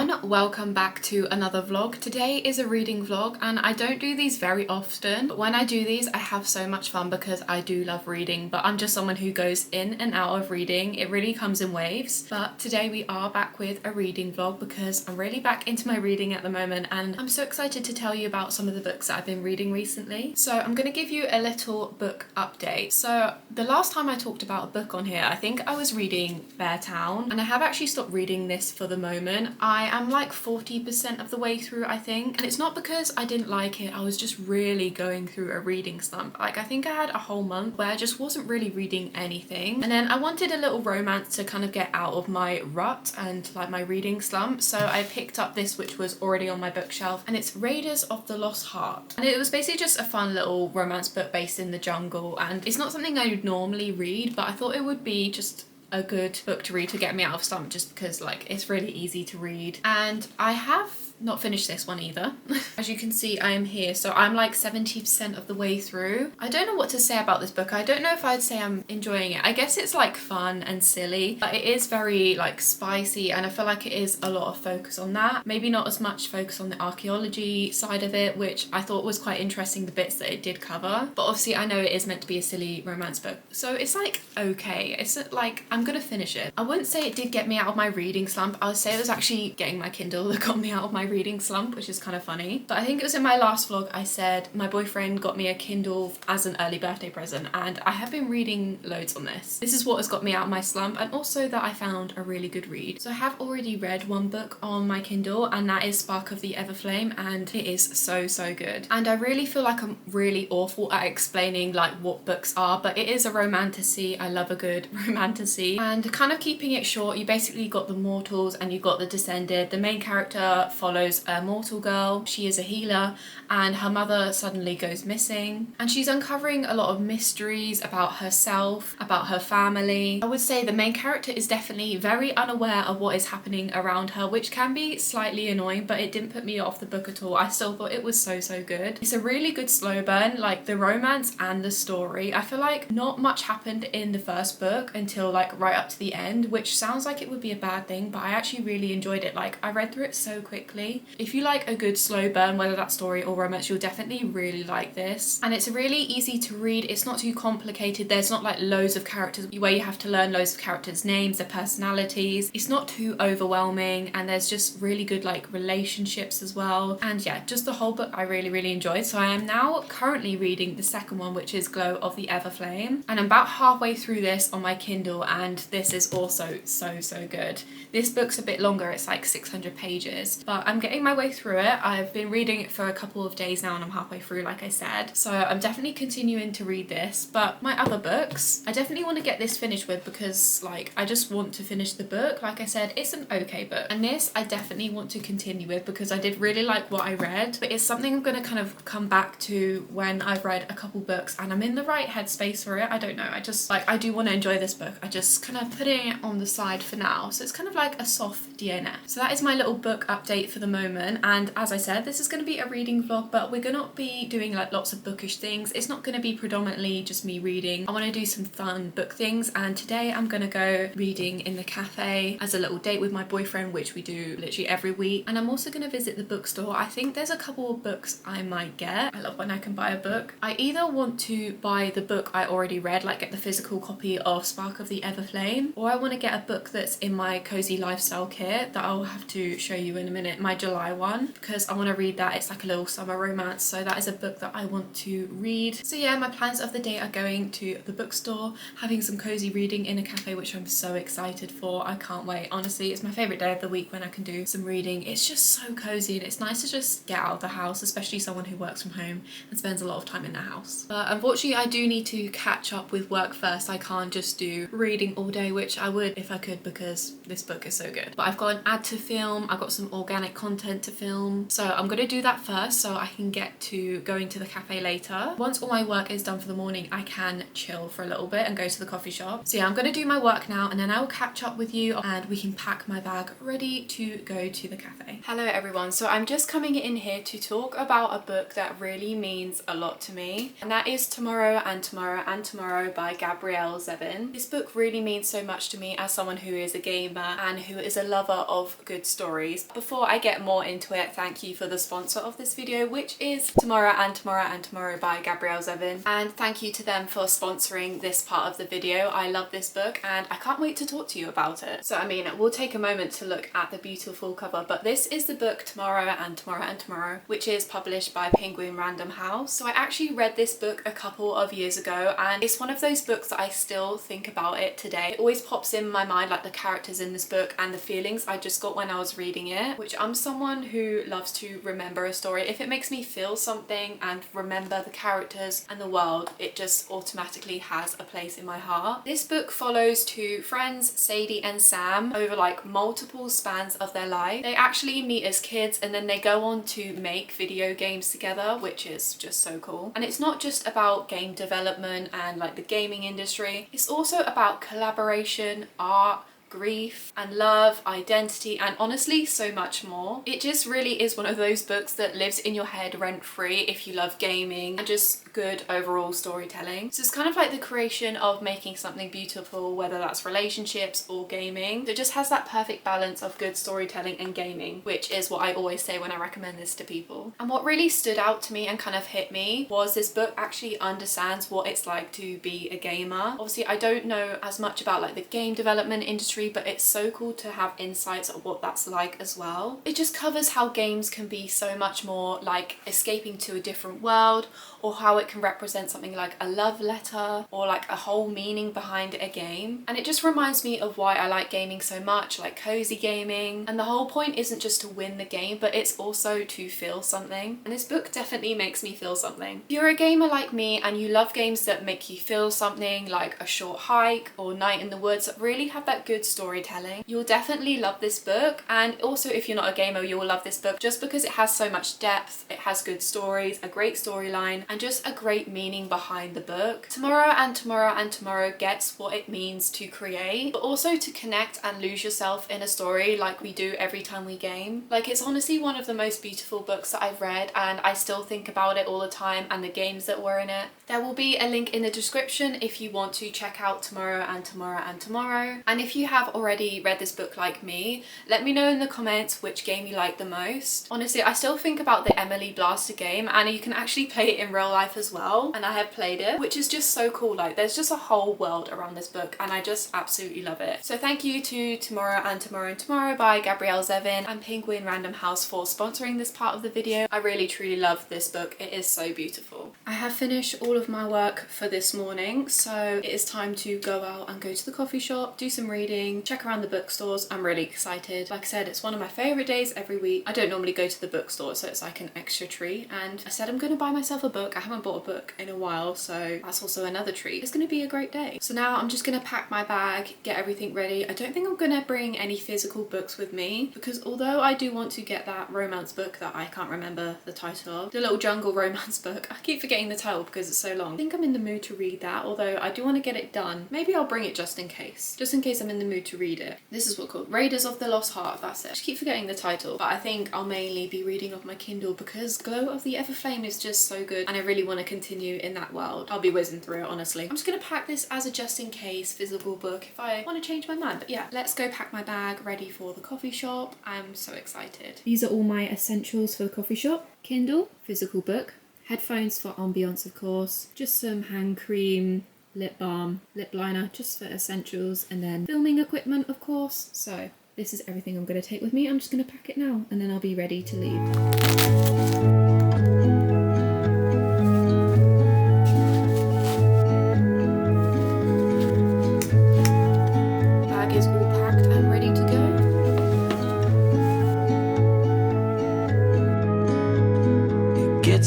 everyone, welcome back to another vlog. Today is a reading vlog and I don't do these very often, but when I do these I have so much fun because I do love reading, but I'm just someone who goes in and out of reading. It really comes in waves, but today we are back with a reading vlog because I'm really back into my reading at the moment and I'm so excited to tell you about some of the books that I've been reading recently. So I'm going to give you a little book update. So the last time I talked about a book on here, I think I was reading Beartown, and I have actually stopped reading this for the moment. I am like 40% of the way through, I think, and it's not because I didn't like it. I was just really going through a reading slump. Like, I think I had a whole month where I just wasn't really reading anything, and then I wanted a little romance to kind of get out of my rut and like my reading slump, so I picked up this, which was already on my bookshelf, and it's Raiders of the Lost Heart, and it was basically just a fun little romance book based in the jungle, and it's not something I would normally read, but I thought it would be just a good book to read to get me out of slump, just because like it's really easy to read. And I have not finished this one either. As you can see, I am here, so I'm like 70% of the way through. I don't know what to say about this book. I don't know if I'd say I'm enjoying it. I guess it's like fun and silly, but it is very like spicy, and I feel like it is a lot of focus on that. Maybe not as much focus on the archaeology side of it, which I thought was quite interesting, the bits that it did cover. But obviously I know it is meant to be a silly romance book, so it's like okay. It's like I'm gonna finish it. I wouldn't say it did get me out of my reading slump. I would say it was actually getting my Kindle that got me out of my reading slump, which is kind of funny. But I think it was in my last vlog I said my boyfriend got me a Kindle as an early birthday present, and I have been reading loads on this. This is what has got me out of my slump, and also that I found a really good read. So I have already read one book on my Kindle, and that is Spark of the Everflame, and it is so good. And I really feel like I'm really awful at explaining like what books are, but it is a romantasy. I love a good romantasy, and kind of keeping it short, you basically got the mortals and you got the descended. The main character follows a mortal girl. She is a healer and her mother suddenly goes missing, and she's uncovering a lot of mysteries about herself, about her family. I would say the main character is definitely very unaware of what is happening around her, which can be slightly annoying, but it didn't put me off the book at all. I still thought it was so good. It's a really good slow burn, like the romance and the story. I feel like not much happened in the first book until like right up to the end, which sounds like it would be a bad thing, but I actually really enjoyed it. Like, I read through it so quickly. If you like a good slow burn, whether that's story or romance, you'll definitely really like this. And it's really easy to read. It's not too complicated. There's not like loads of characters where you have to learn loads of characters' names, their personalities. It's not too overwhelming, and there's just really good like relationships as well. And yeah, just the whole book I really enjoyed. So I am now currently reading the second one, which is Glow of the Everflame, and I'm about halfway through this on my Kindle, and this is also so good. This book's a bit longer, it's like 600 pages, but I'm getting my way through it. I've been reading it for a couple of days now and I'm halfway through, like I said, so I'm definitely continuing to read this. But my other books, I definitely want to get this finished with, because like I just want to finish the book. Like I said, it's an okay book, and this I definitely want to continue with because I did really like what I read, but it's something I'm going to kind of come back to when I've read a couple books and I'm in the right headspace for it. I don't know, I just like, I do want to enjoy this book. I just kind of putting it on the side for now, so it's kind of like a soft DNF. So that is my little book update for the moment, and as I said, this is going to be a reading vlog, but we're going to be doing like lots of bookish things. It's not going to be predominantly just me reading. I want to do some fun book things, and today I'm going to go reading in the cafe as a little date with my boyfriend, which we do literally every week. And I'm also going to visit the bookstore. I think there's a couple of books I might get. I love when I can buy a book. I either want to buy the book I already read, like get the physical copy of Spark of the Everflame, or I want to get a book that's in my cozy lifestyle kit that I'll have to show you in a minute, my July one, because I want to read that. It's like a little summer romance, so that is a book that I want to read. So yeah, my plans of the day are going to the bookstore, having some cozy reading in a cafe, which I'm so excited for. I can't wait. Honestly, it's my favourite day of the week when I can do some reading. It's just so cozy and it's nice to just get out of the house, especially someone who works from home and spends a lot of time in their house. But unfortunately I do need to catch up with work first. I can't just do reading all day, which I would if I could, because this book is so good. But I've got an ad to film, I've got some organic content to film. So I'm gonna do that first so I can get to going to the cafe later. Once all my work is done for the morning, I can chill for a little bit and go to the coffee shop. So yeah, I'm gonna do my work now and then I will catch up with you and we can pack my bag ready to go to the cafe. Hello everyone, so I'm just coming in here to talk about a book that really means a lot to me, and that is Tomorrow and Tomorrow and Tomorrow by Gabrielle Zevin. This book really means so much to me as someone who is a gamer and who is a lover of good stories. Before I get more into it, thank you for the sponsor of this video, which is Tomorrow and Tomorrow and Tomorrow by Gabrielle Zevin, and thank you to them for sponsoring this part of the video. I love this book and I can't wait to talk to you about it. So I mean, we'll take a moment to look at the beautiful cover, but this is the book Tomorrow and Tomorrow and Tomorrow, which is published by Penguin Random House. So I actually read this book a couple of years ago and it's one of those books that I still think about it today. It always pops in my mind, like the characters in this book and the feelings I just got when I was reading it, which I'm someone who loves to remember a story. If it makes me feel something and remember the characters and the world, it just automatically has a place in my heart. This book follows two friends, Sadie and Sam, over like multiple spans of their life. They actually meet as kids and then they go on to make video games together, which is just so cool. And it's not just about game development and like the gaming industry, it's also about collaboration, art, grief and love, identity, and honestly so much more. It just really is one of those books that lives in your head rent-free if you love gaming and just good overall storytelling. So it's kind of like the creation of making something beautiful, whether that's relationships or gaming. It just has that perfect balance of good storytelling and gaming, which is what I always say when I recommend this to people. And what really stood out to me and kind of hit me was this book actually understands what it's like to be a gamer. Obviously I don't know as much about like the game development industry, but it's so cool to have insights of what that's like as well. It just covers how games can be so much more like escaping to a different world, or how it can represent something like a love letter or like a whole meaning behind a game. And it just reminds me of why I like gaming so much, like cozy gaming. And the whole point isn't just to win the game, but it's also to feel something. And this book definitely makes me feel something. If you're a gamer like me and you love games that make you feel something, like a short hike or Night in the Woods that really have that good storytelling, you'll definitely love this book. And also if you're not a gamer, you'll love this book just because it has so much depth, it has good stories, a great storyline, and just a great meaning behind the book. Tomorrow and Tomorrow and Tomorrow gets what it means to create, but also to connect and lose yourself in a story like we do every time we game. Like, it's honestly one of the most beautiful books that I've read and I still think about it all the time and the games that were in it. There will be a link in the description if you want to check out Tomorrow and Tomorrow and Tomorrow. And if you have already read this book like me, let me know in the comments which game you like the most. Honestly, I still think about the Emily Blaster game, and you can actually play it in real life as well, and I have played it, which is just so cool. Like, there's just a whole world around this book and I just absolutely love it. So thank you to Tomorrow and Tomorrow and Tomorrow by Gabrielle Zevin and Penguin Random House for sponsoring this part of the video. I really truly love this book. It is so beautiful. I have finished all of my work for this morning, so it is time to go out and go to the coffee shop, do some reading, check around the bookstores. I'm really excited. Like I said, it's one of my favourite days every week. I don't normally go to the bookstore, so it's like an extra treat, and I said I'm going to buy myself a book. I haven't bought a book in a while, so that's also another treat. It's going to be a great day. So now I'm just going to pack my bag, get everything ready. I don't think I'm going to bring any physical books with me, because although I do want to get that romance book that I can't remember the title of, the little jungle romance book, I keep forgetting the title because it's so long. I think I'm in the mood to read that, although I do want to get it done. Maybe I'll bring it just in case I'm in the mood to read it. This is what called Raiders of the Lost Heart, that's it. I just keep forgetting the title, but I think I'll mainly be reading off my Kindle because Glow of the Everflame is just so good and I really want to continue in that world. I'll be whizzing through it, honestly. I'm just going to pack this as a just in case physical book if I want to change my mind. But yeah, let's go pack my bag ready for the coffee shop. I'm so excited. These are all my essentials for the coffee shop. Kindle, physical book, headphones for ambience of course, just some hand cream, lip balm, lip liner just for essentials, and then filming equipment of course. So this is everything I'm going to take with me. I'm just going to pack it now and then I'll be ready to leave.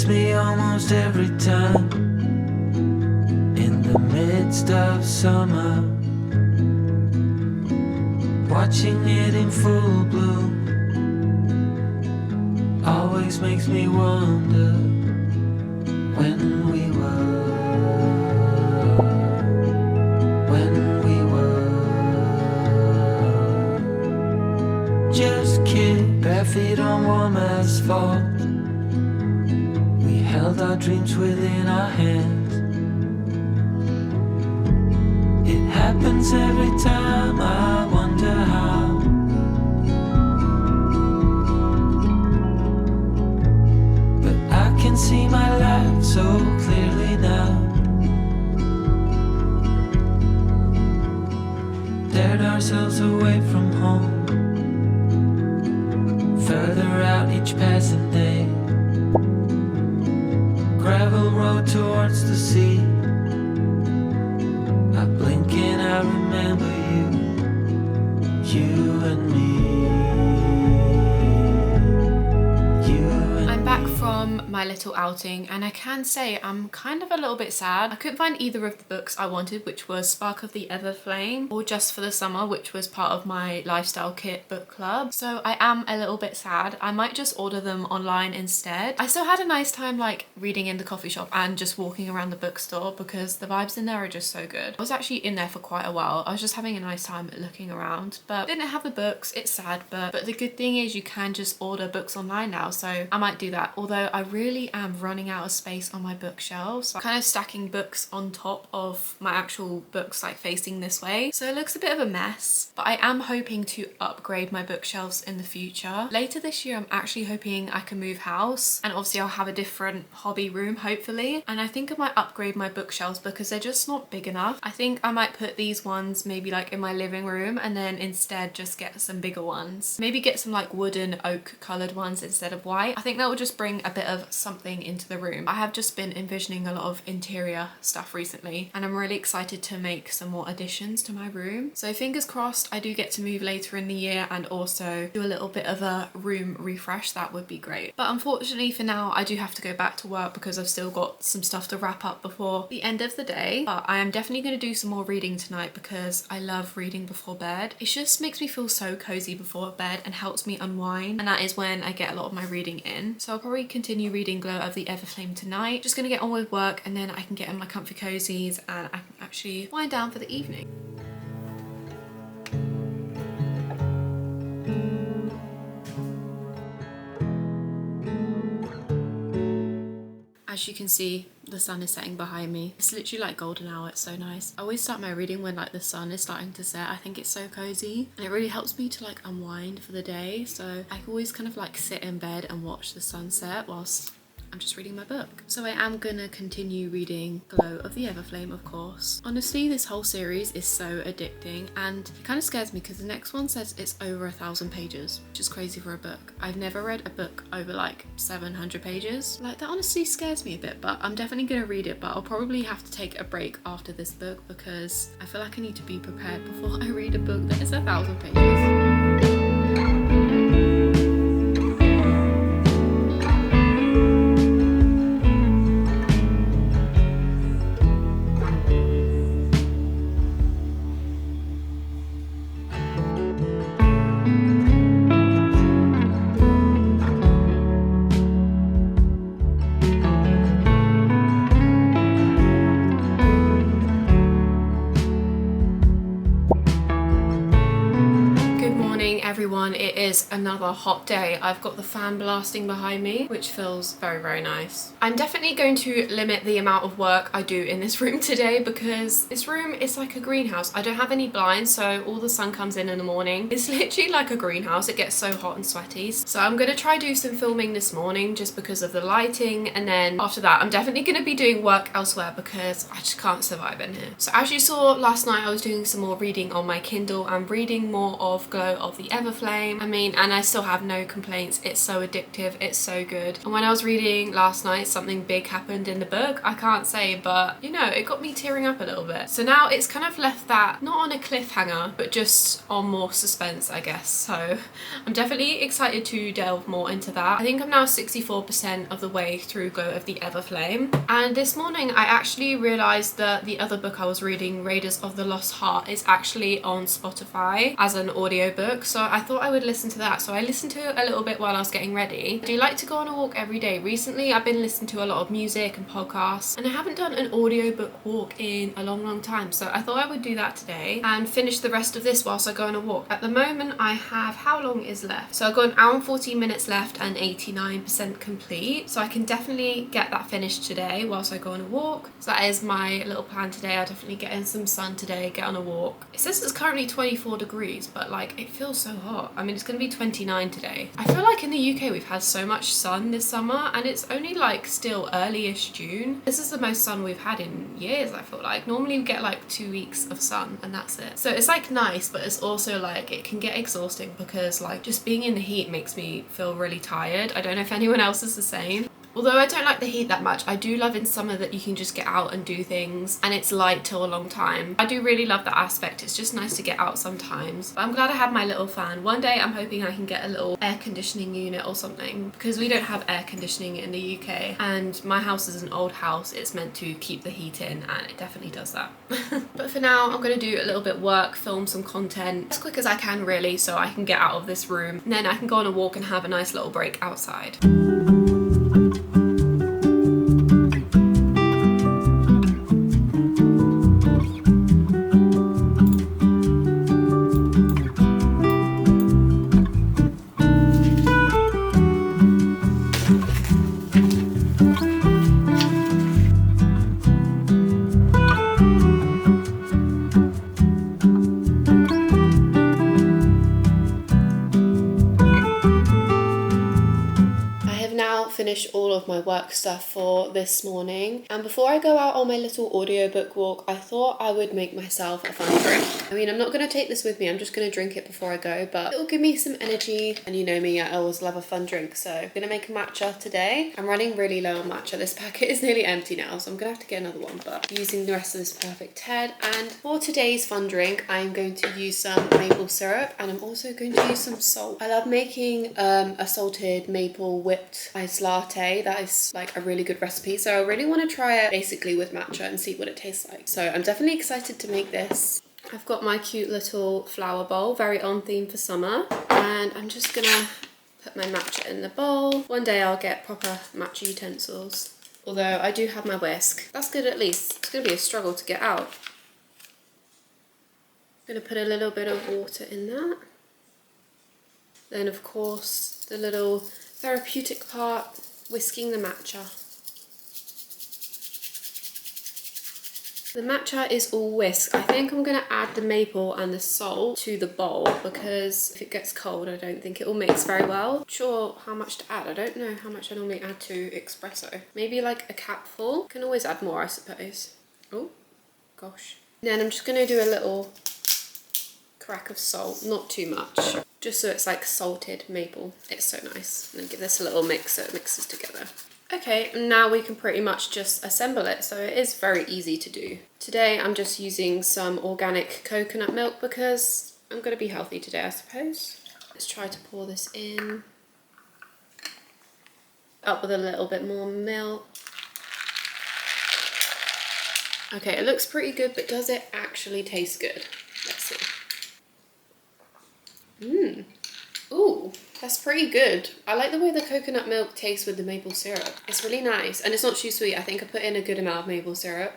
Me almost every time in the midst of summer, watching it in full bloom, always makes me wonder when we were just kids, bare feet on warm asphalt. We held our dreams within our hands. It happens every time, I wonder how. But I can see my life so clearly now. Dared ourselves away from home, further out each passing day. Gravel road towards the sea. I blink and I remember you and me. I'm back from my little outing and I can say I'm kind of a little bit sad. I couldn't find either of the books I wanted, which was Spark of the Everflame or Just for the Summer, which was part of my lifestyle kit book club. So I am a little bit sad. I might just order them online instead. I still had a nice time like reading in the coffee shop and just walking around the bookstore because the vibes in there are just so good. I was actually in there for quite a while. I was just having a nice time looking around, but didn't have the books. It's sad, but the good thing is you can just order books online now, so I might do that. Although I really am running out of space on my bookshelves. I'm kind of stacking books on top of my actual books like facing this way, so it looks a bit of a mess, but I am hoping to upgrade my bookshelves in the future. Later this year I'm actually hoping I can move house and obviously I'll have a different hobby room hopefully, and I think I might upgrade my bookshelves because they're just not big enough. I think I might put these ones maybe like in my living room and then instead just get some bigger ones. Maybe get some like wooden oak coloured ones instead of white. I think that will just bring a bit of something into the room. I have just been envisioning a lot of interior stuff recently and I'm really excited to make some more additions to my room. So fingers crossed I do get to move later in the year and also do a little bit of a room refresh. That would be great. But unfortunately for now I do have to go back to work because I've still got some stuff to wrap up before the end of the day. But I am definitely going to do some more reading tonight because I love reading before bed. It just makes me feel so cozy before bed and helps me unwind, and that is when I get a lot of my reading in. So I'll probably continue reading Glow of the Everflame tonight. Just gonna get on with work and then I can get in my comfy cozies and I can actually wind down for the evening. As you can see, the sun is setting behind me. It's literally like golden hour. It's so nice. I always start my reading when like the sun is starting to set. I think it's so cozy and it really helps me to like unwind for the day. So I always kind of like sit in bed and watch the sunset whilst I'm just reading my book. So I am gonna continue reading Glow of the Everflame, of course. Honestly, this whole series is so addicting and it kind of scares me because the next one says it's over 1,000 pages, which is crazy for a book. I've never read a book over like 700 pages. Like that honestly scares me a bit, but I'm definitely gonna read it, but I'll probably have to take a break after this book because I feel like I need to be prepared before I read a book that is 1,000 pages. Everyone, it is another hot day. I've got the fan blasting behind me, which feels very, very nice. I'm definitely going to limit the amount of work I do in this room today because this room is like a greenhouse. I don't have any blinds, so all the sun comes in the morning. It's literally like a greenhouse. It gets so hot and sweaty. So I'm going to try do some filming this morning just because of the lighting, and then after that I'm definitely going to be doing work elsewhere because I just can't survive in here. So as you saw last night, I was doing some more reading on my Kindle. I'm reading more of Glow of the Everflame. I mean, and I still have no complaints. It's so addictive. It's so good. And when I was reading last night, something big happened in the book. I can't say, but you know, it got me tearing up a little bit. So now it's kind of left that not on a cliffhanger, but just on more suspense, I guess. So I'm definitely excited to delve more into that. I think I'm now 64% of the way through Glow of the Everflame. And this morning I actually realized that the other book I was reading, Raiders of the Lost Heart, is actually on Spotify as an audiobook. So I thought I would listen listen to that. So I listened to it a little bit while I was getting ready. I do like to go on a walk every day. Recently I've been listening to a lot of music and podcasts, and I haven't done an audiobook walk in a long time, so I thought I would do that today and finish the rest of this whilst I go on a walk. At the moment I have, how long is left? So I've got an hour and 14 minutes left and 89% complete, so I can definitely get that finished today whilst I go on a walk. So that is my little plan today. I'll definitely get in some sun today, get on a walk. It says it's currently 24 degrees, but like it feels so hot. I mean, it's gonna be 29 today. I feel like in the UK we've had so much sun this summer, and it's only like still early-ish June. This is the most sun we've had in years, I feel like. Normally we get like 2 weeks of sun and that's it. So it's like nice, but it's also like it can get exhausting because like just being in the heat makes me feel really tired. I don't know if anyone else is the same. Although I don't like the heat that much, I do love in summer that you can just get out and do things and it's light till a long time. I do really love that aspect. It's just nice to get out sometimes. But I'm glad I have my little fan. One day I'm hoping I can get a little air conditioning unit or something, because we don't have air conditioning in the UK and my house is an old house. It's meant to keep the heat in and it definitely does that. But for now I'm going to do a little bit of work, film some content as quick as I can really, so I can get out of this room and then I can go on a walk and have a nice little break outside. Finish all of my work stuff for this morning, and before I go out on my little audiobook walk I thought I would make myself a fun drink. I mean, I'm not going to take this with me, I'm just going to drink it before I go, but it'll give me some energy, and you know me, I always love a fun drink. So I'm going to make a matcha today. I'm running really low on matcha. This packet is nearly empty now, so I'm going to have to get another one, but using the rest of this perfect head. And for today's fun drink I'm going to use some maple syrup, and I'm also going to use some salt. I love making a salted maple whipped iced latte. That is like a really good recipe, so I really want to try it basically with matcha and see what it tastes like. So I'm definitely excited to make this. I've got my cute little flower bowl, very on theme for summer, and I'm just gonna put my matcha in the bowl. One day I'll get proper matcha utensils, although I do have my whisk. That's good at least. It's gonna be a struggle to get out. I'm gonna put a little bit of water in that. Then of course the little therapeutic part, whisking the matcha. The matcha is all whisked. I think I'm going to add the maple and the salt to the bowl because if it gets cold I don't think it will mix very well. Not sure how much to add. I don't know how much I normally add to espresso. Maybe like a capful. Can always add more I suppose. Oh gosh. Then I'm just going to do a little crack of salt, not too much, just so it's like salted maple. It's so nice. And then give this a little mix so it mixes together. Okay, and now we can pretty much just assemble it, so it is very easy to do. Today I'm just using some organic coconut milk because I'm going to be healthy today, I suppose. Let's try to pour this in. Up with a little bit more milk. Okay, it looks pretty good, but does it actually taste good? Let's see. Ooh, that's pretty good. I like the way the coconut milk tastes with the maple syrup. It's really nice, and it's not too sweet. I think I put in a good amount of maple syrup.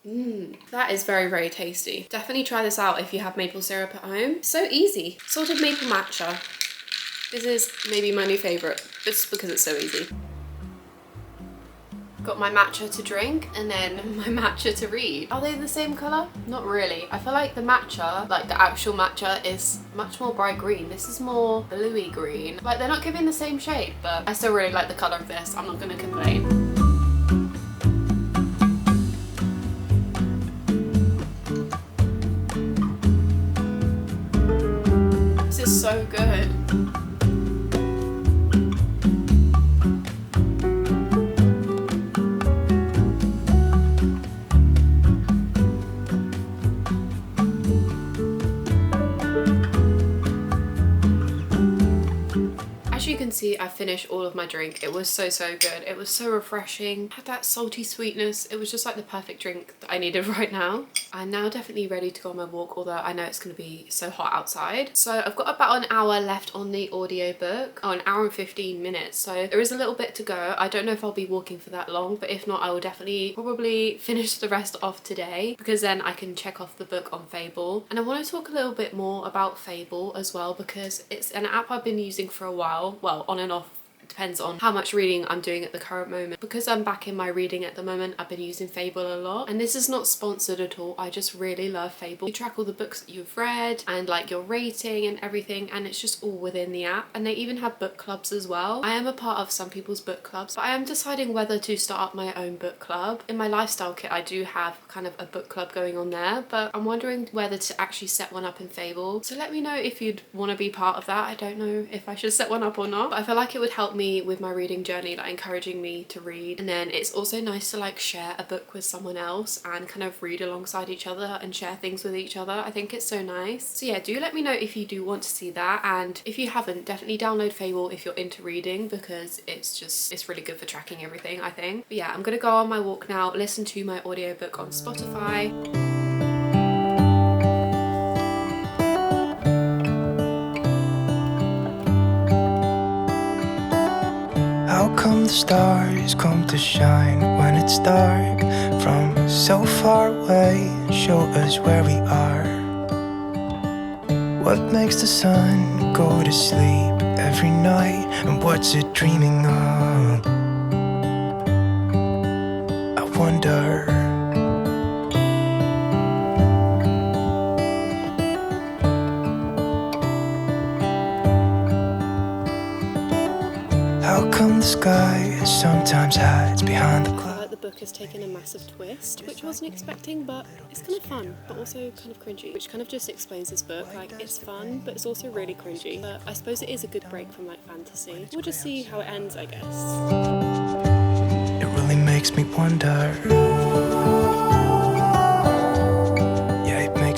That is very tasty. Definitely try this out if you have maple syrup at home. So easy. Salted maple matcha. This is maybe my new favourite, just because it's so easy. Got my matcha to drink and then my matcha to read. Are they the same colour? Not really. I feel like the matcha, like the actual matcha, is much more bright green. This is more bluey green. Like they're not giving the same shade, but I still really like the colour of this. I'm not gonna complain. This is so good. As you can see, see I finished all of my drink. It was so good. It was so refreshing. Had that salty sweetness. It was just like the perfect drink that I needed right now. I'm now definitely ready to go on my walk, although I know it's going to be so hot outside. So I've got about an hour left on the audiobook. Oh, an hour and 15 minutes. So there is a little bit to go. I don't know if I'll be walking for that long, but if not, I will definitely probably finish the rest off today, because then I can check off the book on Fable. And I want to talk a little bit more about Fable as well, because it's an app I've been using for a while. Well, on and off. It depends on how much reading I'm doing at the current moment. Because I'm back in my reading at the moment, I've been using Fable a lot. And this is not sponsored at all. I just really love Fable. You track all the books that you've read and like your rating and everything, and it's just all within the app. And they even have book clubs as well. I am a part of some people's book clubs, but I am deciding whether to start up my own book club. In my lifestyle kit, I do have kind of a book club going on there, but I'm wondering whether to actually set one up in Fable. So let me know if you'd want to be part of that. I don't know if I should set one up or not, but I feel like it would help me with my reading journey, like encouraging me to read. And then it's also nice to like share a book with someone else and kind of read alongside each other and share things with each other. I think it's so nice. So yeah, do let me know if you do want to see that, and if you haven't, definitely download Fable if you're into reading, because it's really good for tracking everything, I think. But yeah, I'm gonna go on my walk now, listen to my audiobook on Spotify. How come the stars come to shine when it's dark from so far away and show us where we are? What makes the sun go to sleep every night, and what's it dreaming of? I wonder. How come the sky sometimes hides behind the clouds? The book has taken a massive twist, which I wasn't expecting, but it's kind of fun, but also kind of cringy, which kind of just explains this book. Like, it's fun, but it's also really cringy. But I suppose it is a good break from like fantasy. We'll just see how it ends, I guess. It really makes me wonder.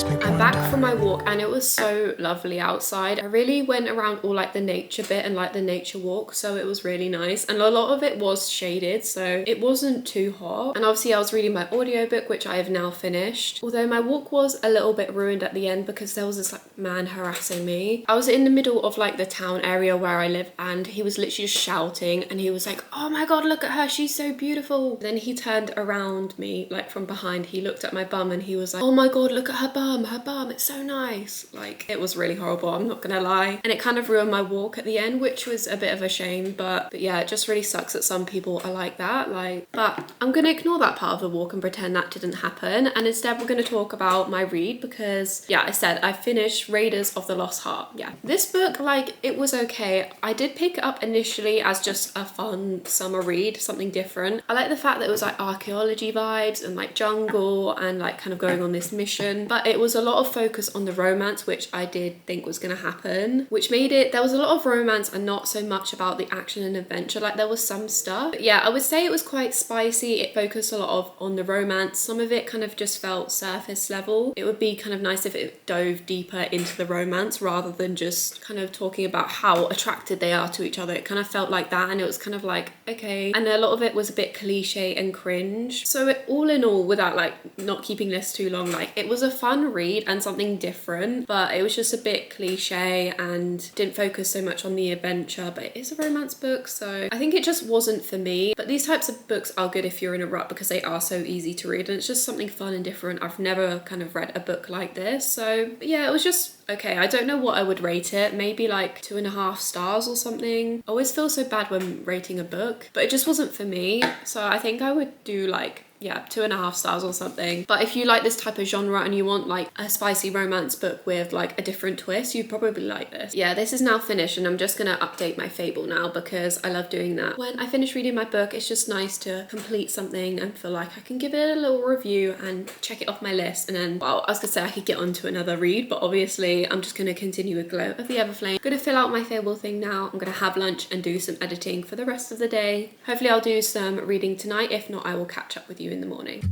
I'm back from my walk and it was so lovely outside. I really went around all like the nature bit and like the nature walk, so it was really nice, and a lot of it was shaded, so it wasn't too hot. And obviously I was reading my audiobook, which I have now finished, although my walk was a little bit ruined at the end because there was this like man harassing me. I was in the middle of like the town area where I live, and he was literally just shouting, and he was like, oh my god, look at her, she's so beautiful. Then he turned around me like from behind, he looked at my bum and he was like, oh my god, look at her bum, it's so nice. Like, it was really horrible, I'm not gonna lie, and it kind of ruined my walk at the end, which was a bit of a shame. But yeah, it just really sucks that some people are like that. Like, but I'm gonna ignore that part of the walk and pretend that didn't happen, and instead we're gonna talk about my read, because yeah, I said I finished Raiders of the Lost Heart. Yeah, this book, like, it was okay. I did pick it up initially as just a fun summer read, something different. I like the fact that it was like archaeology vibes and like jungle and like kind of going on this mission, but it was a lot of focus on the romance, which I did think was gonna happen, which made it, there was a lot of romance and not so much about the action and adventure. Like, there was some stuff, but yeah, I would say it was quite spicy. It focused a lot on the romance. Some of it kind of just felt surface level. It would be kind of nice if it dove deeper into the romance rather than just kind of talking about how attracted they are to each other. It kind of felt like that, and it was kind of like, okay. And a lot of it was a bit cliche and cringe. So all in all, without like not keeping this too long, like, it was a fun read and something different, but it was just a bit cliche and didn't focus so much on the adventure. But it is a romance book, so I think it just wasn't for me. But these types of books are good if you're in a rut, because they are so easy to read and it's just something fun and different. I've never kind of read a book like this, so yeah, it was just okay. I don't know what I would rate it, maybe like 2.5 stars or something. I always feel so bad when rating a book, but it just wasn't for me, so I think I would do like, yeah, 2.5 stars or something. But if you like this type of genre and you want like a spicy romance book with like a different twist, you'd probably like this. Yeah, this is now finished and I'm just gonna update my Fable now, because I love doing that. When I finish reading my book, it's just nice to complete something and feel like I can give it a little review and check it off my list. And then, well, I was gonna say I could get on to another read, but obviously I'm just gonna continue with Glow of the Everflame. I'm gonna fill out my Fable thing now. I'm gonna have lunch and do some editing for the rest of the day. Hopefully I'll do some reading tonight. If not, I will catch up with you in the morning.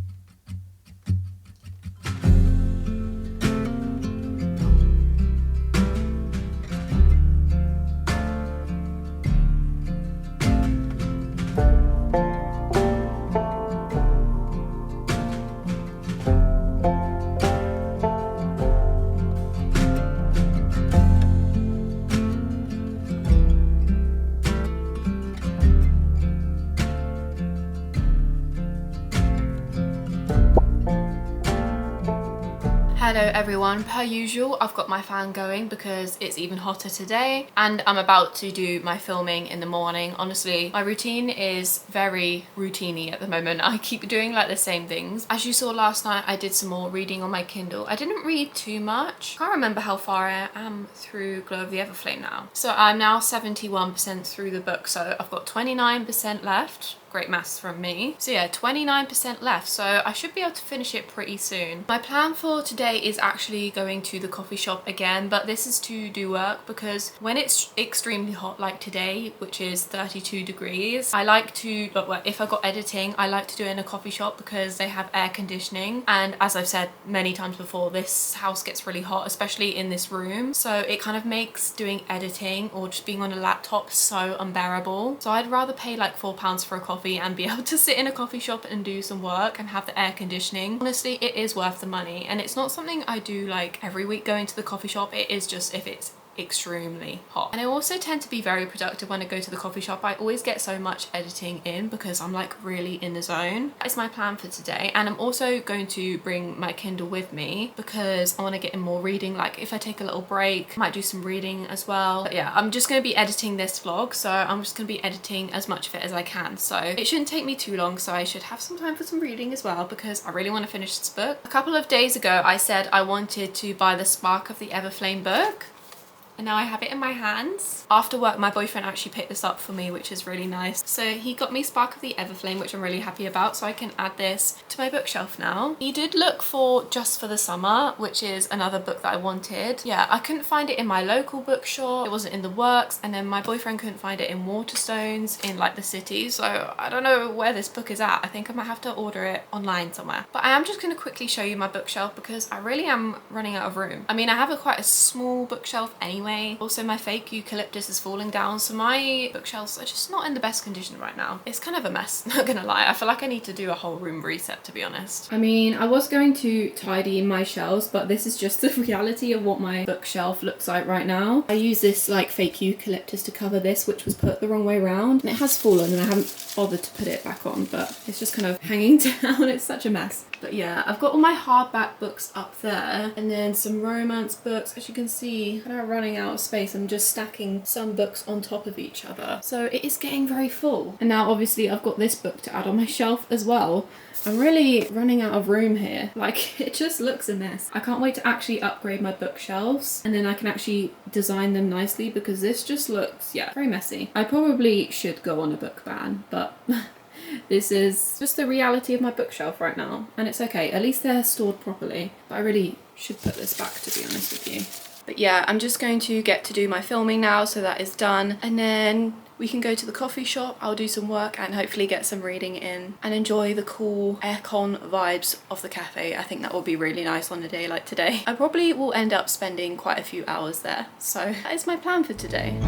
Hello everyone, per usual I've got my fan going because it's even hotter today and I'm about to do my filming in the morning. Honestly, my routine is very routine-y at the moment. I keep doing like the same things. As you saw last night, I did some more reading on my Kindle. I didn't read too much. Can't remember how far I am through Glow of the Everflame now. So I'm now 71% through the book, so I've got 29% left. Great maths from me. So yeah, 29% left, so I should be able to finish it pretty soon. My plan for today is actually going to the coffee shop again, but this is to do work because when it's extremely hot like today, which is 32 degrees, I like to, well, if I got editing, I like to do it in a coffee shop because they have air conditioning. And as I've said many times before, this house gets really hot, especially in this room. So it kind of makes doing editing or just being on a laptop so unbearable. So I'd rather pay like £4 for a coffee and be able to sit in a coffee shop and do some work and have the air conditioning. Honestly, it is worth the money, and it's not something I do like every week going to the coffee shop. It is just if it's extremely hot. And I also tend to be very productive when I go to the coffee shop. I always get so much editing in because I'm like really in the zone. That is my plan for today, and I'm also going to bring my Kindle with me because I want to get in more reading. Like if I take a little break, I might do some reading as well. But yeah, I'm just going to be editing this vlog, so I'm just going to be editing as much of it as I can, so it shouldn't take me too long, so I should have some time for some reading as well because I really want to finish this book. A couple of days ago I said I wanted to buy the Spark of the Everflame book, and now I have it in my hands. After work, my boyfriend actually picked this up for me, which is really nice. So he got me Spark of the Everflame, which I'm really happy about, so I can add this to my bookshelf now. He did look for Just for the Summer, which is another book that I wanted. Yeah, I couldn't find it in my local bookshop. It wasn't in the works, and then my boyfriend couldn't find it in Waterstones in like the city, so I don't know where this book is at. I think I might have to order it online somewhere. But I am just going to quickly show you my bookshelf because I really am running out of room. I mean, I have quite a small bookshelf anyway. Also, my fake eucalyptus is falling down, so my bookshelves are just not in the best condition right now. It's kind of a mess, not gonna lie. I feel like I need to do a whole room reset, to be honest. I mean, I was going to tidy my shelves, but this is just the reality of what my bookshelf looks like right now. I use this like fake eucalyptus to cover this, which was put the wrong way around, and it has fallen and I haven't bothered to put it back on, but it's just kind of hanging down. It's such a mess. But yeah, I've got all my hardback books up there, and then some romance books. As you can see, kind of running out of space. I'm just stacking some books on top of each other, so it is getting very full. And now obviously I've got this book to add on my shelf as well. I'm really running out of room here. Like, it just looks a mess. I can't wait to actually upgrade my bookshelves, and then I can actually design them nicely because this just looks, yeah, very messy. I probably should go on a book ban, but this is just the reality of my bookshelf right now, and it's okay. At least they're stored properly, but I really should put this back, to be honest with you. But yeah, I'm just going to get to do my filming now, so that is done, and then we can go to the coffee shop. I'll do some work and hopefully get some reading in and enjoy the cool aircon vibes of the cafe. I think that will be really nice on a day like today. I probably will end up spending quite a few hours there, so that is my plan for today.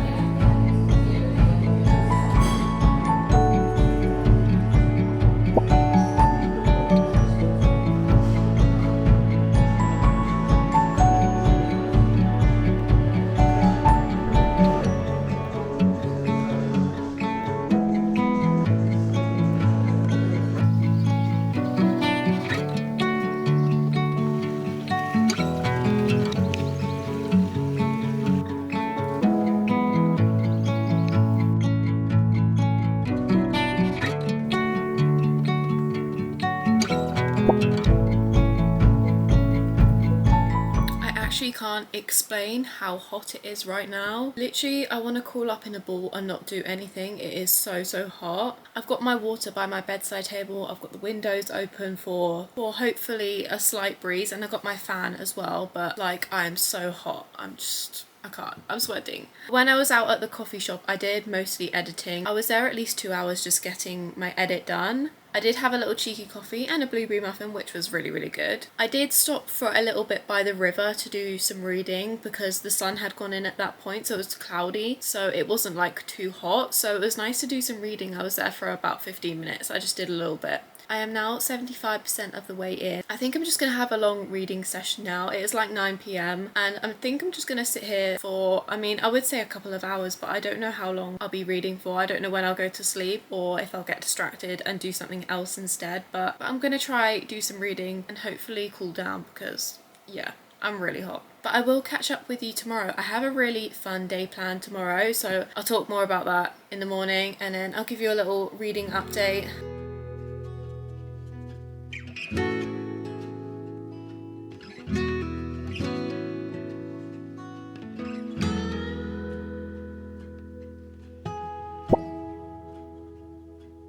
Can't explain how hot it is right now. Literally, I want to crawl up in a ball and not do anything. It is so hot. I've got my water by my bedside table. I've got the windows open for hopefully a slight breeze, and I've got my fan as well, but like, I am so hot. I can't. I'm sweating. When I was out at the coffee shop, I did mostly editing. I was there at least 2 hours just getting my edit done. I did have a little cheeky coffee and a blueberry muffin, which was really good. I did stop for a little bit by the river to do some reading because the sun had gone in at that point, so it was cloudy, so it wasn't like too hot, so it was nice to do some reading. I was there for about 15 minutes. I just did a little bit. I am now 75% of the way in. I think I'm just going to have a long reading session now. It is like 9 p.m. and I think I'm just going to sit here for, I mean, I would say a couple of hours, but I don't know how long I'll be reading for. I don't know when I'll go to sleep or if I'll get distracted and do something else instead, but I'm going to try do some reading and hopefully cool down because Yeah, I'm really hot. But I will catch up with you tomorrow. I have a really fun day planned tomorrow, so I'll talk more about that in the morning, and then I'll give you a little reading update.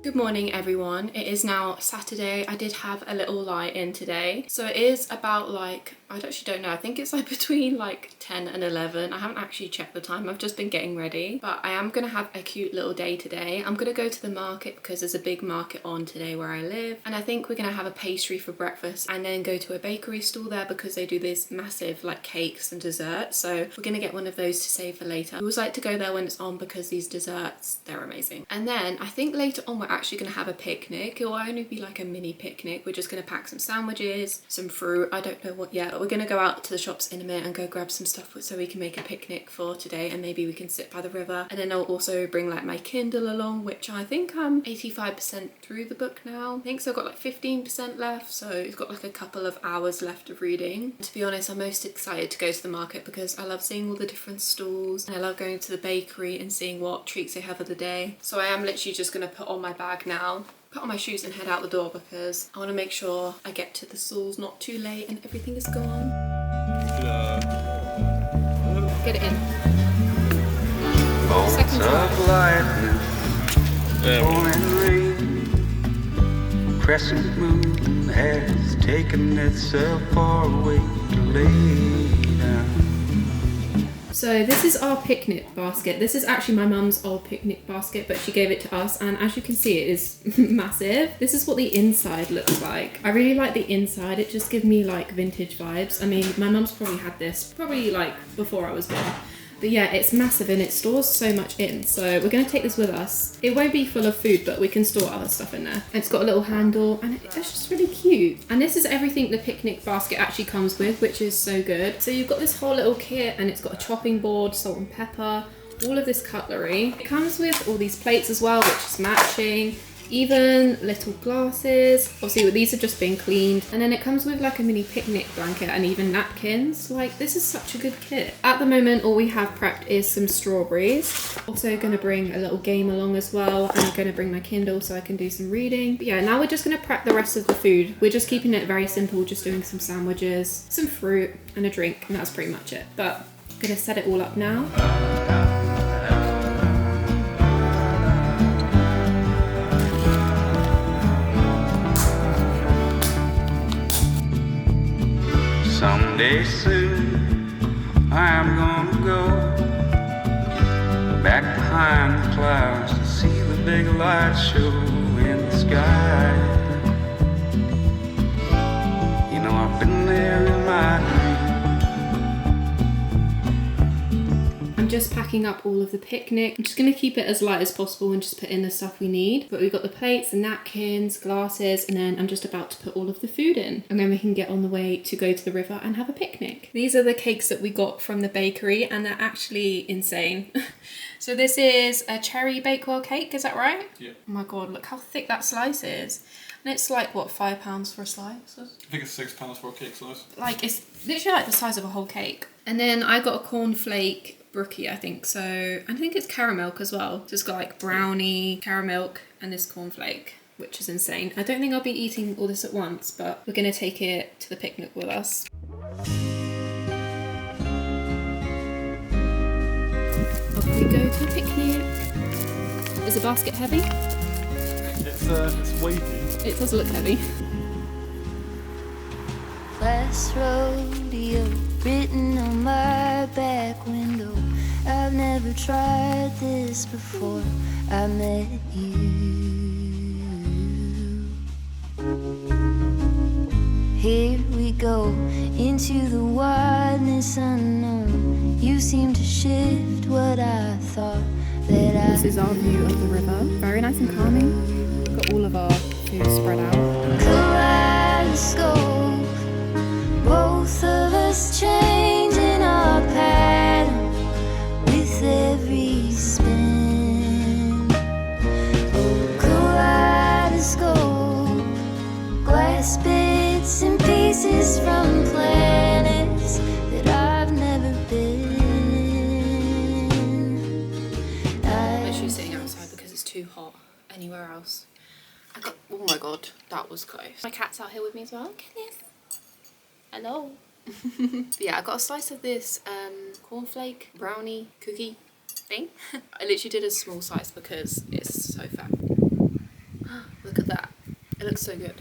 Good morning everyone. It is now Saturday. I did have a little lie in today. So it is about like, I actually don't know, I think it's like between like 10 and 11. I haven't actually checked the time, I've just been getting ready. But I am gonna have a cute little day today. I'm gonna go to the market because there's a big market on today where I live. And I think we're gonna have a pastry for breakfast and then go to a bakery stall there because they do these massive like cakes and desserts. So we're gonna get one of those to save for later. I always like to go there when it's on because these desserts, they're amazing. And then I think later on we're actually gonna have a picnic. It will only be like a mini picnic. We're just gonna pack some sandwiches, some fruit, I don't know what yet. But we're gonna go out to the shops in a minute and go grab some stuff so we can make a picnic for today, and maybe we can sit by the river. And then I'll also bring like my Kindle along, which I think I'm 85% through the book now. I think so I've got like 15% left, so it's got like a couple of hours left of reading. And to be honest, I'm most excited to go to the market because I love seeing all the different stalls and I love going to the bakery and seeing what treats they have of the day. So I am literally just gonna put on my bag now, put on my shoes and head out the door because I want to make sure I get to the stalls not too late and everything is gone. Get it in. Second try. Crescent moon has taken itself far away to lay down. So this is our picnic basket. This is actually my mum's old picnic basket, but she gave it to us, and as you can see it is massive. This is what the inside looks like. I really like the inside. It just gives me like vintage vibes. I mean, my mum's probably had this probably like before I was born. But yeah, it's massive and it stores so much in. So we're going to take this with us. It won't be full of food, but we can store other stuff in there. And it's got a little handle and it's just really cute. And this is everything the picnic basket actually comes with, which is so good. So you've got this whole little kit and it's got a chopping board, salt and pepper, all of this cutlery. It comes with all these plates as well, which is matching. Even little glasses. Obviously these are just being cleaned, and then it comes with like a mini picnic blanket and even napkins. Like, this is such a good kit. At the moment all we have prepped is some strawberries. Also going to bring a little game along as well. I'm going to bring my Kindle so I can do some reading. But yeah, now we're just going to prep the rest of the food. We're just keeping it very simple, just doing some sandwiches, some fruit and a drink, and that's pretty much it. But I'm going to set it all up now. Someday soon I'm gonna go back behind the clouds to see the big light show in the sky. You know, I've been there in my I'm just packing up all of the picnic. I'm just going to keep it as light as possible and just put in the stuff we need. But we've got the plates, the napkins, glasses, and then I'm just about to put all of the food in. And then we can get on the way to go to the river and have a picnic. These are the cakes that we got from the bakery and they're actually insane. So this is a cherry bakewell cake, is that right? Yeah. Oh my god, look how thick that slice is. And it's like, what, £5 for a slice? I think it's £6 for a cake slice. Like, it's literally like the size of a whole cake. And then I got a cornflake brookie, I think. So I think it's caramel as well. So it's got like brownie, caramel, and this cornflake, which is insane. I don't think I'll be eating all this at once, but we're going to take it to the picnic with us. Off we go to the picnic. Is the basket heavy? It's weighty. It does look heavy. Last rodeo written on my back window. I've never tried this before I met you. Here we go into the wideness unknown. You seem to shift what I thought that I. This is our view of the river. Very nice and calming. We've got all of our food spread out. Kaleidoscope, both of us changing our pattern with every spin. Oh, kaleidoscope, glass bits and pieces from planet too hot anywhere else. Oh my god, that was close. My cat's out here with me as well. Goodness. Hello. Yeah, I got a slice of this cornflake brownie cookie thing. I literally did a small slice because it's so fat. Look at that. It looks so good.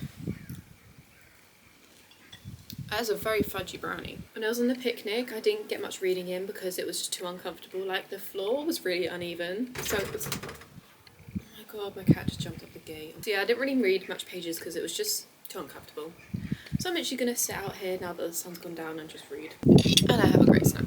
That is a very fudgy brownie. When I was on the picnic, I didn't get much reading in because it was just too uncomfortable. Like, the floor was really uneven. So it was... Oh my god, my cat just jumped up the gate. So yeah, I didn't really read much pages because it was just too uncomfortable. So I'm literally going to sit out here now that the sun's gone down and just read. And I have a great snack.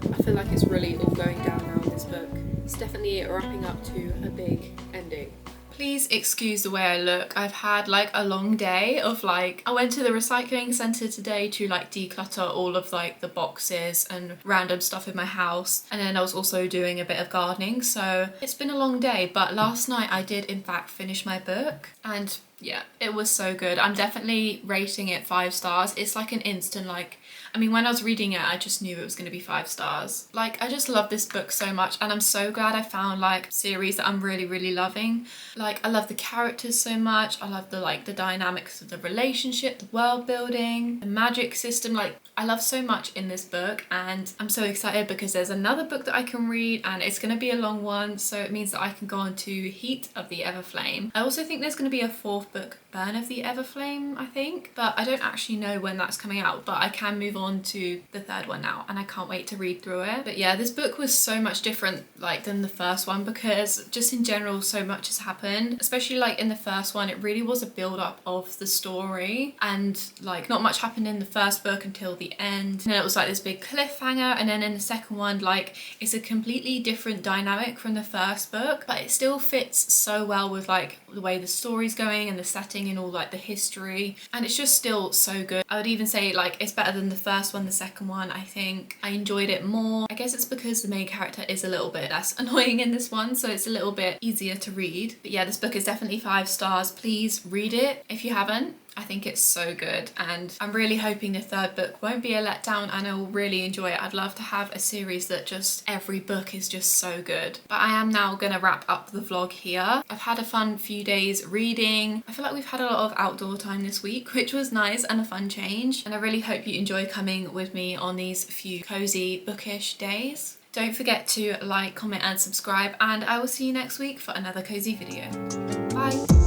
I feel like it's really all going down now in this book. It's definitely wrapping up to a big ending. Please excuse the way I look. I've had like a long day of like, I went to the recycling centre today to like declutter all of like the boxes and random stuff in my house. And then I was also doing a bit of gardening. So it's been a long day, but last night I did in fact finish my book and yeah, it was so good. I'm definitely rating it 5 stars. It's like an instant like, I mean, when I was reading it, I just knew it was going to be 5 stars. Like, I just love this book so much and I'm so glad I found like a series that I'm really, really loving. Like, I love the characters so much. I love the like the dynamics of the relationship, the world building, the magic system. Like, I love so much in this book and I'm so excited because there's another book that I can read and it's going to be a long one. So it means that I can go on to Heat of the Everflame. I also think there's going to be a 4th book, Burn of the Everflame, I think. But I don't actually know when that's coming out, but I can move on to the 3rd one now and I can't wait to read through it. But yeah, this book was so much different like than the first one because just in general so much has happened, especially like in the first one. It really was a build up of the story and like not much happened in the first book until the end, and then it was like this big cliffhanger, and then in the second one like it's a completely different dynamic from the first book, but it still fits so well with like the way the story's going and the setting and all like the history, and it's just still so good. I would even say like it's better than the first one. The second one, I think I enjoyed it more. I guess it's because the main character is a little bit less annoying in this one, so it's a little bit easier to read. But yeah, this book is definitely 5 stars. Please read it if you haven't. I think it's so good and I'm really hoping the 3rd book won't be a letdown and I will really enjoy it. I'd love to have a series that just every book is just so good. But I am now gonna wrap up the vlog here. I've had a fun few days reading. I feel like we've had a lot of outdoor time this week, which was nice and a fun change, and I really hope you enjoy coming with me on these few cozy bookish days. Don't forget to like, comment and subscribe, and I will see you next week for another cozy video. Bye!